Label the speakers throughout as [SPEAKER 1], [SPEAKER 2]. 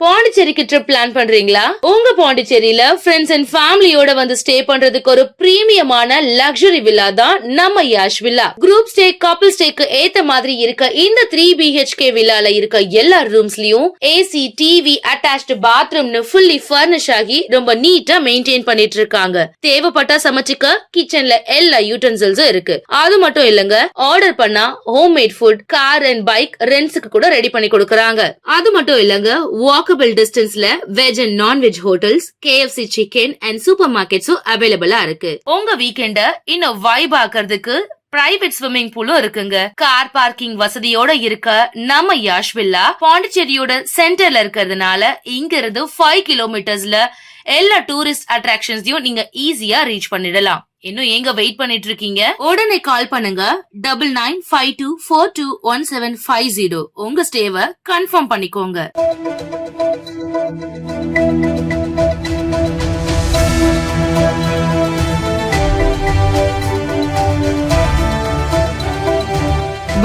[SPEAKER 1] பாண்டிச்சேரிக்கு trip plan பண்றீங்களா? உங்க பாண்டிச்சேரியில ஃப்ரெண்ட்ஸ் அண்ட் ஃபேமிலியோட வந்து ஸ்டே பண்றதுக்கு ஒரு பிரீமியமான லக்ஸுரி வில்லா தான் நம்ம Yash villa. Group stay, couple ஸ்டேக்கு ஏத்த மாதிரி இருக்க இந்த 3 BHK வில்லால இருக்க எல்லா ரூம்ஸ்லயும் ஏசி, டிவி, அட்டாச்ட் பாத்ரூம்னு ஃபுல்லி ஃபர்னிஷ் ஆகி ரொம்ப நீட்டா மெயின்டைன் பண்ணிட்டு இருக்காங்க. தேவைப்பட்டா சமைச்சுக்க கிச்சன்ல எல்லா யூட்டன்சில்ஸும் இருக்கு. அது மட்டும் இல்லங்க, ஆர்டர் பண்ணா homemade food, car and bike ரெண்ட்ஸ்க்கு கூட ரெடி பண்ணி கொடுக்கறாங்க. அது மட்டும் இல்லங்க, வாக்கபிள் டிஸ்டன்ஸ்ல veg and non-veg hotels, KFC chicken and super மார்க்கெட்ஸும் அவைலபிளா இருக்கு. உங்க வீக்கெண்ட இன்னும் வைப் ஆக்குறதுக்கு பிரைவேட் ஸ்விம்மிங் பூலும் இருக்குங்க. கார் பார்க்கிங் வசதியோட இருக்க நம்ம யாஷ் வில்லா பாண்டிச்சேரியோட சென்டர்ல இருக்கிறதுனால இங்க இருந்து 5 கிலோமீட்டர்ஸ்ல எல்லா டூரிஸ்ட் அட்ராக்ஷன்ஸையும் நீங்க ஈஸியா ரீச் பண்ணிடலாம். இன்னும் எங்க வெயிட் பண்ணிட்டு இருக்கீங்க? உடனே கால் பண்ணுங்க 9952421750. உங்க ஸ்டேவை கன்ஃபார்ம் பண்ணிக்கோங்க.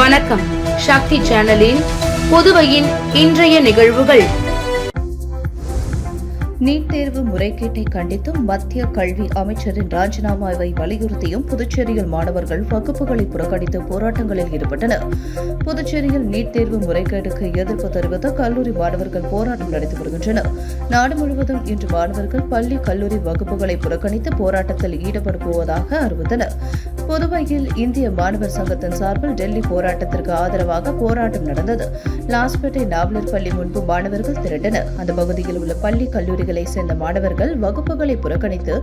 [SPEAKER 1] வணக்கம். சக்தி சேனலின் புதுவையின் இன்றைய நிகழ்வுகள்.
[SPEAKER 2] நீட் தேர்வு முறைகேட்டை கண்டித்தும் மத்திய கல்வி அமைச்சரின் ராஜினாமாவை வலியுறுத்தியும் புதுச்சேரியில் மாணவர்கள் வகுப்புகளை புறக்கணித்து போராட்டங்களில் ஈடுபட்டனர். புதுச்சேரியில் நீட் தேர்வு முறைகேட்டுக்கு எதிர்ப்பு தெரிவித்து கல்லூரி மாணவர்கள் போராட்டம் நடத்தி வருகின்றனர். நாடு முழுவதும் இன்று மாணவர்கள் பள்ளி, கல்லூரி வகுப்புகளை புறக்கணித்து போராட்டத்தில் ஈடுபடுவதாக அறிவித்தனர். புதுவையில் இந்திய மாணவர் சங்கத்தின் சார்பில் டெல்லி போராட்டத்திற்கு ஆதரவாக போராட்டம் நடந்தது. லாஸ்பேட்டை நாவலர் பள்ளி முன்பு மாணவர்கள் திரண்டனர். அந்த பகுதியில் உள்ள பள்ளி, கல்லூரிகளை சேர்ந்த மாணவர்கள் வகுப்புகளை புறக்கணித்து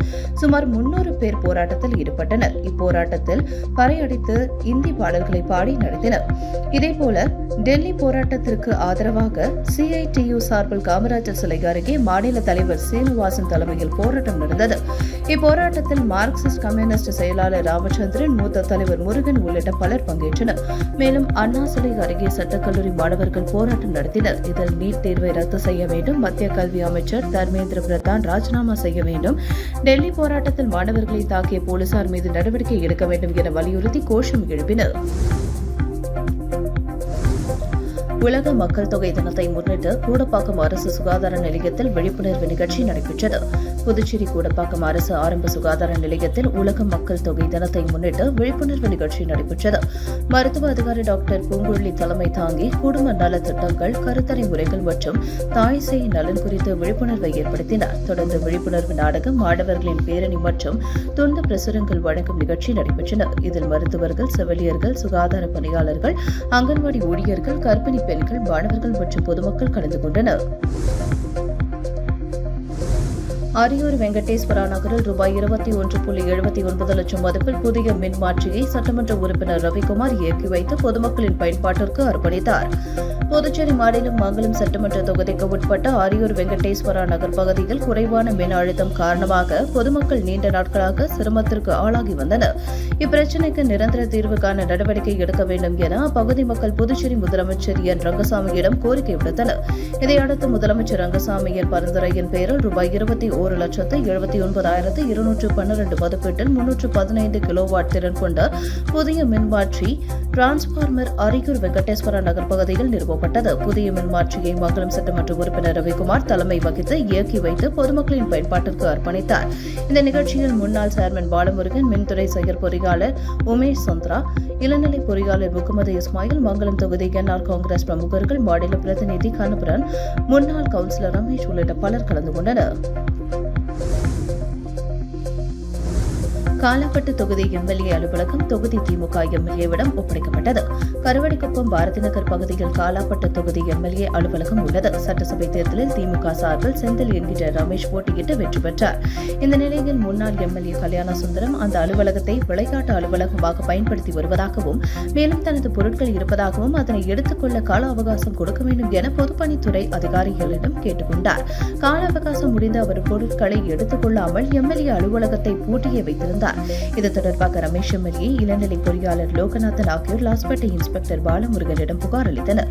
[SPEAKER 2] சுமார் 300 பேர் போராட்டத்தில் ஈடுபட்டனர். இப்போராட்டத்தில் பறையடித்து இந்தி பாடல்களை பாடி நடத்தினர். இதேபோல டெல்லி போராட்டத்திற்கு ஆதரவாக CITU சார்பில் காமராஜர் சிலை அருகே மாநில தலைவர் சீனிவாசன் தலைமையில் போராட்டம் நடந்தது. இப்போராட்டத்தில் மார்க்சிஸ்ட் கம்யூனிஸ்ட் செயலாளர் ராமச்சந்திரன், மூத்த தலைவர் முருகன் உள்ளிட்ட பலர் பங்கேற்றனர். மேலும் அண்ணா சிலை அருகே சட்டக்கல்லூரி மாணவர்கள் போராட்டம் நடத்தினர். இதில் நீட் தேர்வை ரத்து செய்ய வேண்டும், மத்திய கல்வி அமைச்சர் தர்மேந்திர பிரதான் ராஜினாமா செய்ய வேண்டும், டெல்லி போராட்டத்தில் மாணவர்களை தாக்கிய போலீசார் மீது நடவடிக்கை எடுக்க வேண்டும் என வலியுறுத்தி கோஷம் எழுப்பினர். உலக மக்கள் தொகை தினத்தை முன்னிட்டு கூடப்பாக்கம் அரசு சுகாதார நிலையத்தில் விழிப்புணர்வு நிகழ்ச்சி நடைபெற்றது. புதுச்சேரி கூடப்பாக்கம் அரசு ஆரம்ப சுகாதார நிலையத்தில் உலக மக்கள் தொகை தினத்தை முன்னிட்டு விழிப்புணர்வு நிகழ்ச்சி நடைபெற்றது. மருத்துவ அதிகாரி டாக்டர் பூங்குழலி தலைமை தாங்கி குடும்ப நல திட்டங்கள், கருத்தடை முறைகள் மற்றும் தாய் சேய் நலன் குறித்து விழிப்புணர்வை ஏற்படுத்தினார். தொடர்ந்து விழிப்புணர்வு நாடகம், மாணவர்களின் பேரணி மற்றும் துண்டு பிரசுரங்கள் வழங்கும் நிகழ்ச்சி நடைபெற்றன. இதில் மருத்துவர்கள், செவிலியர்கள், சுகாதார பணியாளர்கள், அங்கன்வாடி ஊழியர்கள், கர்ப்பிணி பெண்கள், மாணவர்கள் மற்றும் பொதுமக்கள் கலந்து கொண்டனர். அரியூர் வெங்கடேஸ்வரா நகரில் ரூபாய் 21.79 லட்சம் மதிப்பில் புதிய மின் மாற்றியை சட்டமன்ற உறுப்பினர் ரவிக்குமார் இயக்கி வைத்து பொதுமக்களின் பயன்பாட்டிற்கு அர்ப்பணித்தார். புதுச்சேரி மாநிலம் மங்கலம் சட்டமன்ற தொகுதிக்கு உட்பட்ட அரியூர் வெங்கடேஸ்வரா நகர் பகுதியில் குறைவான மின் அழுத்தம் காரணமாக பொதுமக்கள் நீண்ட நாட்களாக சிரமத்திற்கு ஆளாகி வந்தனர். இப்பிரச்சினைக்கு நிரந்தர தீர்வு காண நடவடிக்கை எடுக்க வேண்டும் என அப்பகுதி மக்கள் புதுச்சேரி முதலமைச்சர் என் ரங்கசாமியிடம் கோரிக்கை விடுத்தனர். இதையடுத்து முதலமைச்சர் ரங்கசாமியின் பரிந்துரையின் பேரில் ரூபாய் 21,79,212 மதிப்பீட்டில் 315 கிலோவாட் திறன் கொண்ட புதிய மின்மாற்றி டிரான்ஸ்பார்மர் அரியூர் வெங்கடேஸ்வரா நகர் பகுதியில் நிறுவப்பட்டது. புதிய மின்மாற்றியை மங்கலம் சட்டமன்ற உறுப்பினர் ரவிக்குமார் தலைமை வகித்து இயக்கி வைத்து பொதுமக்களின் பயன்பாட்டிற்கு அர்ப்பணித்தார். இந்த நிகழ்ச்சியில் முன்னாள் சேர்மன் பாலமுருகன், மின்துறை செயற் பொறியாளர் உமேஷ் சந்திரா, இளநிலை பொறியாளர் முகமது இஸ்மாயில், மங்கலம் தொகுதி NR காங்கிரஸ் பிரமுகர்கள், மாநில பிரதிநிதி கண்ணபுரன், முன்னாள் கவுன்சிலர் ரமேஷ் உள்ளிட்ட பலர் கலந்து கொண்டனர். காலாப்பட்டு தொகுதி MLA அலுவலகம் தொகுதி திமுக MLAவிடம் ஒப்படைக்கப்பட்டது. கருவடிக்குப்பம் பாரதி நகர் பகுதியில் காலாப்பட்டு தொகுதி MLA அலுவலகம் உள்ளது. சட்டசபை தேர்தலில் திமுக சார்பில் செந்தில் என்கிற ரமேஷ் போட்டியிட்டு வெற்றி பெற்றார். இந்த நிலையில் முன்னாள் MLA கல்யாண சுந்தரம் அந்த அலுவலகத்தை விளையாட்டு அலுவலகமாக பயன்படுத்தி வருவதாகவும், மேலும் தனது பொருட்கள் இருப்பதாகவும் அதனை எடுத்துக்கொள்ள கால அவகாசம் கொடுக்க வேண்டும் என பொதுப்பணித்துறை அதிகாரிகளிடம் கேட்டுக் கொண்டார். கால அவகாசம் முடிந்த அவர் பொருட்களை எடுத்துக் கொள்ளாமல் MLA அலுவலகத்தை பூட்டியே வைத்திருந்தார். இது தொடர்பாக ரமேஷ் MLA, இளநிலை பொறியாளர் லோகநாதன் ஆகியோர் லாஸ்பேட்டை இன்ஸ்பெக்டர் பாலமுருகனிடம் புகார் அளித்தனர்.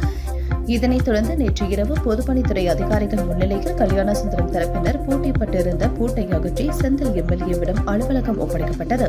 [SPEAKER 2] இதனைத் தொடர்ந்து நேற்று இரவு பொதுப்பணித்துறை அதிகாரிகள் முன்னிலையில் கல்யாண சுந்தரம் தரப்பினர் பூட்டப்பட்டிருந்த பூட்டை அகற்றி செந்தில் MLAவிடம் அலுவலகம் ஒப்படைக்கப்பட்டது.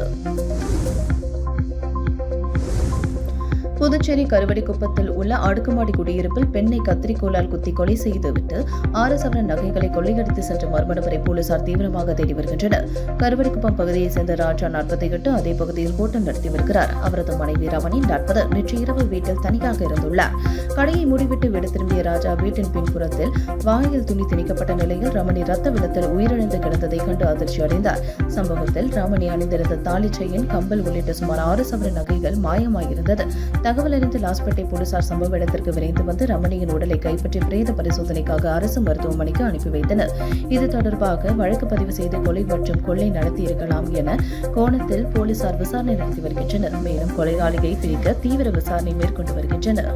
[SPEAKER 2] புதுச்சேரி கருவடிக்குப்பத்தில் உள்ள அடுக்குமாடி குடியிருப்பில் பெண்ணை கத்திரிக்கோலால் குத்தி கொலை செய்துவிட்டு 6 சவரன் நகைகளை கொள்ளையடித்து சென்ற மர்ம நபரை போலீசார் தீவிரமாக தேடி வருகின்றனர். கருவடிக்குப்பம் பகுதியைச் சேர்ந்த ராஜா 48 அதே பகுதியில் கூட்டம் நடத்தி வருகிறார். அவரது மனைவி ரமணி 40 நேற்று இரவு வீட்டில் தனியாக இருந்துள்ளார். கடையை மூடிவிட்டு வீடு திரும்பிய ராஜா வீட்டின் பின்புறத்தில் வாயில் துணி திணிக்கப்பட்ட நிலையில் ரமணி ரத்த வெள்ளத்தில் உயிரிழந்து கிடந்ததை கண்டு அதிர்ச்சி அடைந்தார். சம்பவத்தில் ரமணி அணிந்திருந்த தாலி செயின், கம்பல் உள்ளிட்ட சுமார் 6 சவரன் நகைகள் மாயமாயிருந்தது. தகவல் அறிந்து லாஸ்பேட்டை போலீசார் சம்பவ இடத்திற்கு விரைந்து வந்து ரமணியின் உடலை கைப்பற்றி பிரேத பரிசோதனைக்காக அரசு மருத்துவமனைக்கு அனுப்பி வைத்தனர். இது தொடர்பாக வழக்கு பதிவு செய்து கொலை மற்றும் கொள்ளை நடத்தியிருக்கலாம் என கோணத்தில் போலீசார் விசாரணை நடத்தி வருகின்றனர். மேலும் கொலையாளியை பிடிக்க தீவிர விசாரணை மேற்கொண்டு வருகின்றனர்.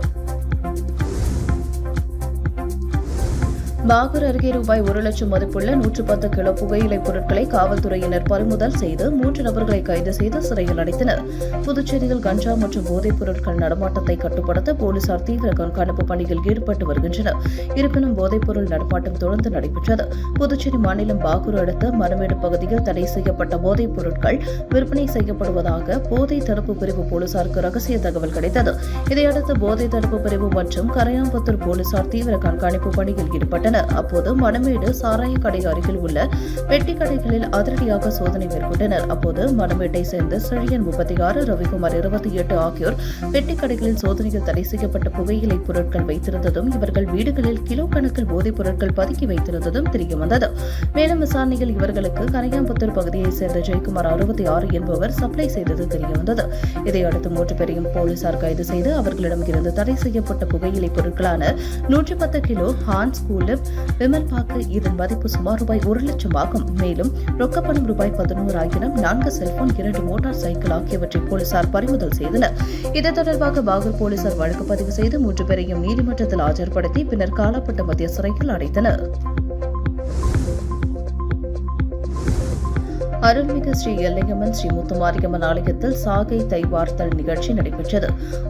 [SPEAKER 2] பாகூர் அருகே ரூபாய் 1 லட்சம் மதிப்புள்ள 110 கிலோ புகையிலை பொருட்களை காவல்துறையினர் பறிமுதல் செய்து 3 நபர்களை கைது செய்து சிறையில் அடைத்தனர். புதுச்சேரியில் கஞ்சா மற்றும் போதைப் பொருட்கள் நடமாட்டத்தை கட்டுப்படுத்த போலீசார் தீவிர கண்காணிப்பு பணியில் ஈடுபட்டு வருகின்றனர். இருப்பினும் போதைப் பொருள் நடமாட்டம் தொடர்ந்து நடைபெற்றது. புதுச்சேரி மாநிலம் பாகூர் அடுத்த மரமேடு பகுதியில் தடை செய்யப்பட்ட போதைப் பொருட்கள் விற்பனை செய்யப்படுவதாக போதை தடுப்பு பிரிவு போலீசாருக்கு ரகசிய தகவல் கிடைத்தது. இதையடுத்து போதை தடுப்பு பிரிவு மற்றும் கரையாம்புத்தூர் போலீசார் தீவிர கண்காணிப்பு பணியில் ஈடுபட்டனர். அப்போது மணமேடு சாராய கடை அருகில் உள்ள பெட்டி கடைகளில் அதிரடியாக சோதனை மேற்கொண்டனர். அப்போது மணமேட்டை சேர்ந்த செழியன் 36, ரவிக்குமார் 28 ஆகியோர் பெட்டி கடைகளில் சோதனையில் தடை செய்யப்பட்ட புகையிலை பொருட்கள் வைத்திருந்ததும் இவர்கள் வீடுகளில் கிலோ கணக்கில் போதைப் பொருட்கள் பதுக்கி வைத்திருந்ததும் தெரியவந்தது. மேலும் விசாரணையில் இவர்களுக்கு கரையாம்புத்தூர் பகுதியைச் சேர்ந்த ஜெயக்குமார் 66 என்பவர் சப்ளை செய்தது தெரியவந்தது. இதையடுத்து 3 பேரையும் போலீசார் கைது செய்து அவர்களிடம் இருந்து தடை செய்யப்பட்ட புகையிலை பொருட்களான 110 கிலோ ஹான்ஸ் கூலிப், விமல் பாக்கு, இதன் மதிப்பு சுமார் ரூபாய் 1 லட்சம் ஆகும். மேலும் ரொக்கப்பணம் ரூபாய் 11,000, 4 செல்போன், 2 மோட்டார் சைக்கிள் ஆகியவற்றை போலீசார் பறிமுதல் செய்தனர். இது தொடர்பாக பாகூர் போலீசார் வழக்கு பதிவு செய்து 3 பேரையும் நீதிமன்றத்தில் ஆஜர்படுத்தி பின்னர் காலப்பட்ட மத்திய சிறையில் அடைத்தனர். அருள்மிகு ஸ்ரீ எல்லையம்மன் ஸ்ரீ முத்துமாரியம்மன் ஆலயத்தில் சாகை தைவார்த்தல் நிகழ்ச்சி நடைபெற்றது.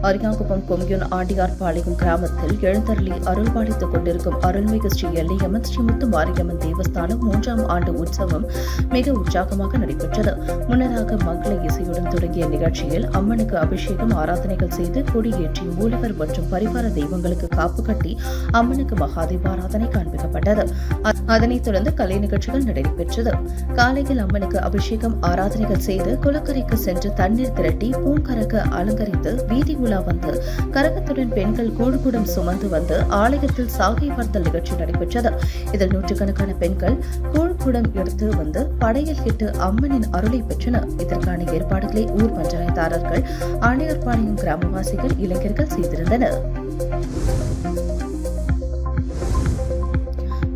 [SPEAKER 2] அரியாங்குப்பம் கொம்யூன் ஆண்டியார்பாளையம் கிராமத்தில் எழுந்தருளி அருள்பாலித்துக் கொண்டிருக்கும் அருள்மிகு ஸ்ரீ எல்லையம்மன் ஸ்ரீ முத்துமாரியம்மன் தேவஸ்தானம் 3ஆம் ஆண்டு உற்சவம் மிக உற்சாகமாக நடைபெற்றது. முன்னதாக மங்கள இசையுடன் தொடங்கிய நிகழ்ச்சியில் அம்மனுக்கு அபிஷேகம், ஆராதனைகள் செய்து கொடியேற்றி மூலவர் மற்றும் பரிவார தெய்வங்களுக்கு காப்பு கட்டி அம்மனுக்கு மகாதீபாராதனை காண்பிக்கப்பட்டது. அதனைத் தொடர்ந்து கலை நிகழ்ச்சிகள் நடைபெற்றது. காலையில் அம்மனுக்கு அபிஷேகம், ஆராதனைகள் செய்து குளக்கரைக்கு சென்று தண்ணீர் திரட்டி பூங்கரக அலங்கரித்து வீதி உலா வந்து கரகத்துடன் பெண்கள் கூழ்குடம் சுமந்து வந்து ஆலயத்தில் சாகை பார்த்தல் நிகழ்ச்சி நடைபெற்றது. இதில் நூற்றுக்கணக்கான பெண்கள் கூழ்குடம் எடுத்து வந்து படையல் இட்டு அம்மனின் அருளை பெற்றனர். இதற்கான ஏற்பாடுகளை ஊர் பஞ்சாயத்தாளர்கள், ஆண்டியார்பாளையம் கிராமவாசிகள், இளைஞர்கள் செய்திருந்தனர்.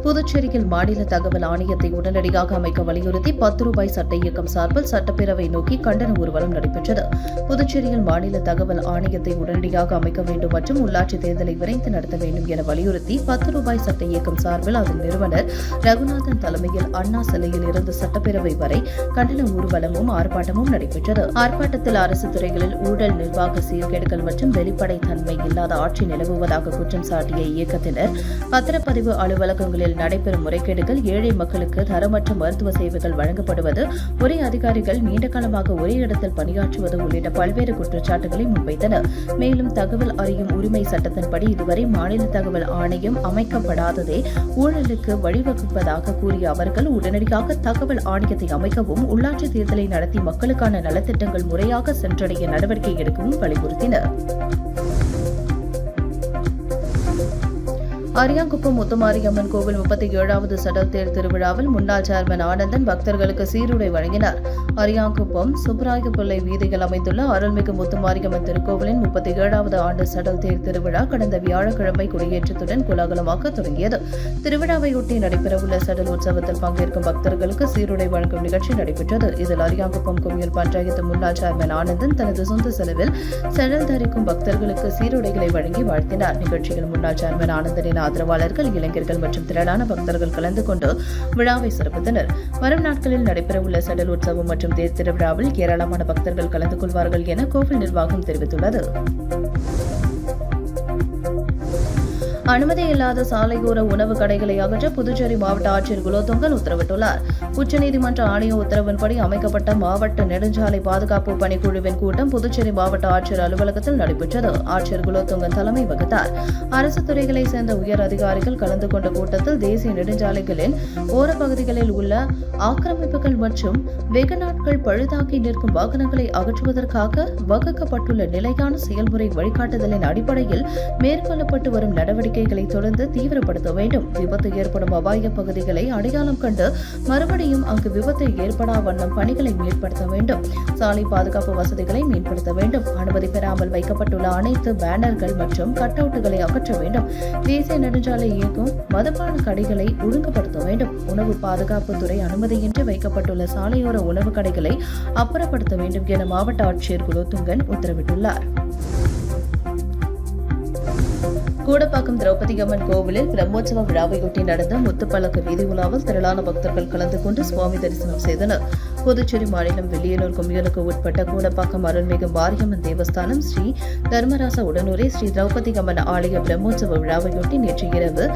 [SPEAKER 2] புதுச்சேரியில் மாநில தகவல் ஆணையத்தை உடனடியாக அமைக்க வலியுறுத்தி 10 ரூபாய் சட்ட இயக்கம் சார்பில் சட்டப்பேரவை நோக்கி கண்டன ஊர்வலம் நடைபெற்றது. புதுச்சேரியில் மாநில தகவல் ஆணையத்தை உடனடியாக அமைக்க வேண்டும் மற்றும் உள்ளாட்சி தேர்தலை விரைந்து நடத்த வேண்டும் என வலியுறுத்தி 10 ரூபாய் சட்ட இயக்கம் சார்பில் அதன் நிறுவனர் ரகுநாதன் தலைமையில் அண்ணா சிலையில் இருந்து சட்டப்பேரவை வரை கண்டன ஊர்வலமும் ஆர்ப்பாட்டமும் நடைபெற்றது. ஆர்ப்பாட்டத்தில் அரசு துறைகளில் ஊழல், நிர்வாக சீர்கேடுகள் மற்றும் வெளிப்படைத்தன்மை இல்லாத ஆட்சி நிலவுவதாக குற்றம் சாட்டிய இயக்கத்தினர் பத்திரப்பதிவு அலுவலகங்களில் நடைபெறும் முறைகேடுகள், ஏழை மக்களுக்கு தரமற்ற மருத்துவ சேவைகள் வழங்கப்படுவது, ஒரே அதிகாரிகள் நீண்ட காலமாக ஒரே இடத்தில் பணியாற்றுவது உள்ளிட்ட பல்வேறு குற்றச்சாட்டுகளை முன்வைத்தனர். மேலும் தகவல் அறியும் உரிமை சட்டத்தின்படி இதுவரை மாநில தகவல் ஆணையம் அமைக்கப்படாததே ஊழலுக்கு வழிவகுப்பதாக கூறிய அவர்கள் உடனடியாக தகவல் ஆணையத்தை அமைக்கவும், உள்ளாட்சி தேர்தலை நடத்தி மக்களுக்கான நலத்திட்டங்கள் முறையாக சென்றடைய நடவடிக்கை எடுக்கவும் வலியுறுத்தினர். அரியாங்குப்பம் முத்துமாரியம்மன் கோவில் 37வது சடல் தேர் திருவிழாவில் முன்னாள் சேர்மன் ஆனந்தன் பக்தர்களுக்கு சீருடை வழங்கினார். அரியாங்குப்பம் சுப்பராயப்பிள்ளை வீதியில் அமைந்துள்ள அருள்மிகு முத்துமாரியம்மன் திருக்கோவிலின் 37வது ஆண்டு சடல் தேர் திருவிழா கடந்த வியாழக்கிழமை கொடியேற்றத்துடன் கோலாகலமாக தொடங்கியது. திருவிழாவையொட்டி நடைபெறவுள்ள சடல் உற்சவத்தில் பங்கேற்கும் பக்தர்களுக்கு சீருடை வழங்கும் நிகழ்ச்சி நடைபெற்றது. இதில் அரியாங்குப்பம் கொம்யூன் பஞ்சாயத்து முன்னாள் சேர்மன் ஆனந்தன் தனது சொந்த செலவில் சடல் தரிக்கும் பக்தர்களுக்கு சீருடைகளை வழங்கி வாழ்த்தினார். நிகழ்ச்சியில் முன்னாள் சேர்மன் ஆனந்தனின் ஆதரவாளர்கள், இளைஞர்கள் மற்றும் திரளான பக்தர்கள் கலந்து கொண்டு விழாவை சிறப்பித்தனர். வரும் நாட்களில் நடைபெறவுள்ள சடல் உற்சவம் மற்றும் தேர் திருவிழாவில் ஏராளமான பக்தர்கள் கலந்து கொள்வார்கள் என கோவில் நிர்வாகம் தெரிவித்துள்ளது. அனுமதி இல்லாத சாலையோர உணவு கடைகளை அகற்ற புதுச்சேரி மாவட்ட ஆட்சியர் குலோத்துங்கன் உத்தரவிட்டுள்ளார். உச்சநீதிமன்ற ஆணைய உத்தரவின்படி அமைக்கப்பட்ட மாவட்ட நெடுஞ்சாலை பாதுகாப்பு பணிக்குழுவின் கூட்டம் புதுச்சேரி மாவட்ட ஆட்சியர் அலுவலகத்தில் நடைபெற்றது. ஆட்சியர் குலோத்துங்கன் தலைமை வகித்தார். அரசு துறைகளை சேர்ந்த உயர் அதிகாரிகள் கலந்து கொண்ட கூட்டத்தில் தேசிய நெடுஞ்சாலைகளின் ஓரப்பகுதிகளில் உள்ள ஆக்கிரமிப்புகள் மற்றும் வெகு நாட்கள் பழுதாகி நிற்கும் வாகனங்களை அகற்றுவதற்காக வகுக்கப்பட்டுள்ள நிலையான செயல்முறை வழிகாட்டுதலின் அடிப்படையில் மேற்கொள்ளப்பட்டு வரும் நடவடிக்கைகளை தொடர்ந்து தீவிரப்படுத்த வேண்டும். விபத்து ஏற்படும் அபாய பகுதிகளை அடையாளம் கண்டு மறுபடியும் அங்கு விபத்து ஏற்படா வண்ணம் பணிகளை மேற்படுத்த வேண்டும். சாலை பாதுகாப்பு வசதிகளை மேம்படுத்த வேண்டும். அனுமதி பெறாமல் வைக்கப்பட்டுள்ள அனைத்து பேனர்கள் மற்றும் கட் அவுட்டுகளை அகற்ற வேண்டும். தேசிய நெடுஞ்சாலை இயக்கும் மதுபான கடைகளை ஒழுங்குபடுத்த வேண்டும். உணவு பாதுகாப்பு துறை அனுமதியின்றி வைக்கப்பட்டுள்ள சாலையோர உணவு கடைகளை அப்புறப்படுத்த வேண்டும் என மாவட்ட ஆட்சியர் குலோத்துங்கன் உத்தரவிட்டுள்ளார். கூடப்பாக்கம் திரௌபதி அம்மன் கோவிலில் பிரம்மோற்சவ விழாவையொட்டி நடந்த முத்துப்பல்லக்கு வீதி உலாவில் திரளான பக்தர்கள் கலந்து கொண்டு சுவாமி தரிசனம் செய்தனர். புதுச்சேரி மாநிலம் வில்லியனூர் கொம்யூனுக்கு உட்பட்ட கூடப்பாக்கம் அருள்மிகு மாரியம்மன் தேவஸ்தானம் ஸ்ரீ தர்மராச உடனூரே ஸ்ரீ திரௌபதி அம்மன் ஆலய பிரம்மோற்சவ விழாவையொட்டி நேற்று இரவு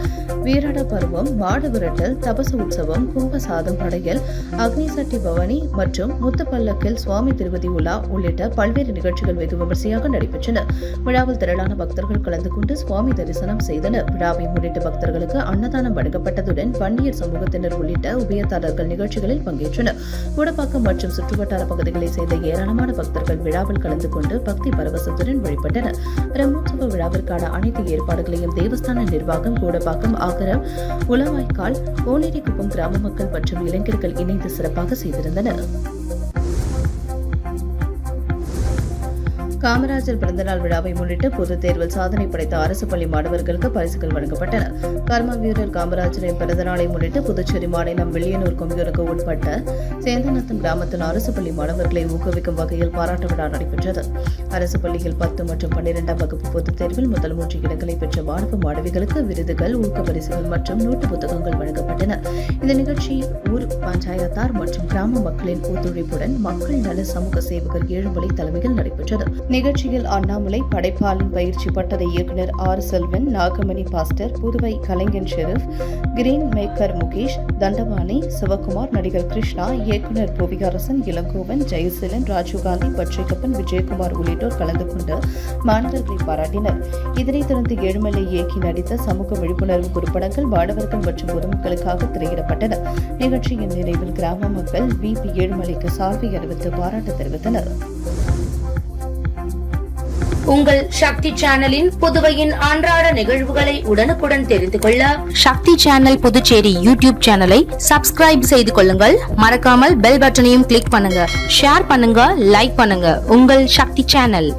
[SPEAKER 2] வீரட பருவம், மாடு விரட்டல், தபசு உற்சவம், கும்ப சாதம் படையல், அக்னி சட்டி பவனி மற்றும் முத்துப்பல்லக்கில் சுவாமி திருவதி உலா உள்ளிட்ட பல்வேறு நிகழ்ச்சிகள் வெகு விமர்சையாக நடைபெற்றன. விழாவில் திரளான பக்தர்கள் கலந்து கொண்டு சுவாமி தரிசனம் செய்தனர். விழாவை முன்னிட்டு பக்தர்களுக்கு அன்னதானம் வழங்கப்பட்டதுடன் வன்னியர் சமூகத்தினர் உள்ளிட்ட உபயதாரர்கள் நிகழ்ச்சிகளில் பங்கேற்றனர். கூடப்பாக்கம் மற்றும் சுற்றுவட்டார பகுதிகளைச் சேர்ந்த ஏராளமான பக்தர்கள் விழாவில் கலந்து கொண்டு பக்தி பரவசத்துடன் வழிபட்டனர். பிரம்மோற்சவ விழாவிற்கான அனைத்து ஏற்பாடுகளையும் தேவஸ்தான நிர்வாகம், கூடப்பாக்கம், ஆகரம், உளவாய்க்கால், கோனேரிக்குப்பம் கிராம மக்கள் மற்றும் இளைஞர்கள் இணைந்து சிறப்பாக செய்திருந்தனர். காமராஜர் பிறந்தநாள் விழாவை முன்னிட்டு பொதுத் தேர்வில் சாதனை படைத்த அரசு பள்ளி மாணவர்களுக்கு பரிசுகள் வழங்கப்பட்டன. கர்ம வீரர் காமராஜரின் பிறந்தநாளை முன்னிட்டு புதுச்சேரி மாநிலம் வில்லியனூர் கொம்யூனுக்கு உட்பட்ட சேந்தநத்தம் கிராமத்தின் அரசு பள்ளி மாணவர்களை ஊக்குவிக்கும் வகையில் பாராட்டு விழா நடைபெற்றது. அரசு பள்ளியில் 10 மற்றும் 12ஆம் வகுப்பு பொதுத் தேர்வில் முதல் 3 இடங்களை பெற்ற மாணவ மாணவிகளுக்கு விருதுகள், ஊக்க பரிசுகள் மற்றும் நோட்டு புத்தகங்கள் வழங்கப்பட்டன. இந்த நிகழ்ச்சியில் ஊர் பஞ்சாயத்தார் மற்றும் கிராம மக்களின் ஒத்துழைப்புடன் மக்கள் நல சமூக சேவகர் ஏழுமலை தலைமையில் நடைபெற்றது. நிகழ்ச்சியில் அண்ணாமலை, படைப்பாளன் பயிற்சி பட்டறை இயக்குநர் ஆர். செல்வன், நாகமணி பாஸ்டர், புதுவை கலைஞன் ஷெரீப், கிரீன் மேக்கர் முகேஷ், தண்டபாணி, சிவகுமார், நடிகர் கிருஷ்ணா, இயக்குநர் புவியரசன், இளங்கோவன், ஜெயசீலன், ராஜீவ்காந்தி, பச்சைக்கப்பன், விஜயகுமார் உள்ளிட்டோர் கலந்து கொண்டு மாணவர்களை பாராட்டினர். இதனைத் தொடர்ந்து ஏழுமலை இயக்கி நடித்த சமூக விழிப்புணர்வு குறும்படங்கள் மாணவர்கள் மற்றும் பொதுமக்களுக்காக திரையிடப்பட்டன. நிகழ்ச்சியின் நிறைவில் கிராம மக்கள் VP ஏழுமலைக்கு சால்வை அணிவித்து பாராட்டு தெரிவித்தனர்.
[SPEAKER 1] உங்கள் சக்தி சேனலின் புதுவையின் அன்றாட நிகழ்வுகளை உடனுக்குடன் தெரிந்து கொள்ள சக்தி சேனல் புதுச்சேரி யூடியூப் சேனலை சப்ஸ்கிரைப் செய்து கொள்ளுங்கள். மறக்காமல் பெல் பட்டனையும் கிளிக் பண்ணுங்க, ஷேர் பண்ணுங்க, லைக் பண்ணுங்க. உங்கள் சக்தி சேனல்.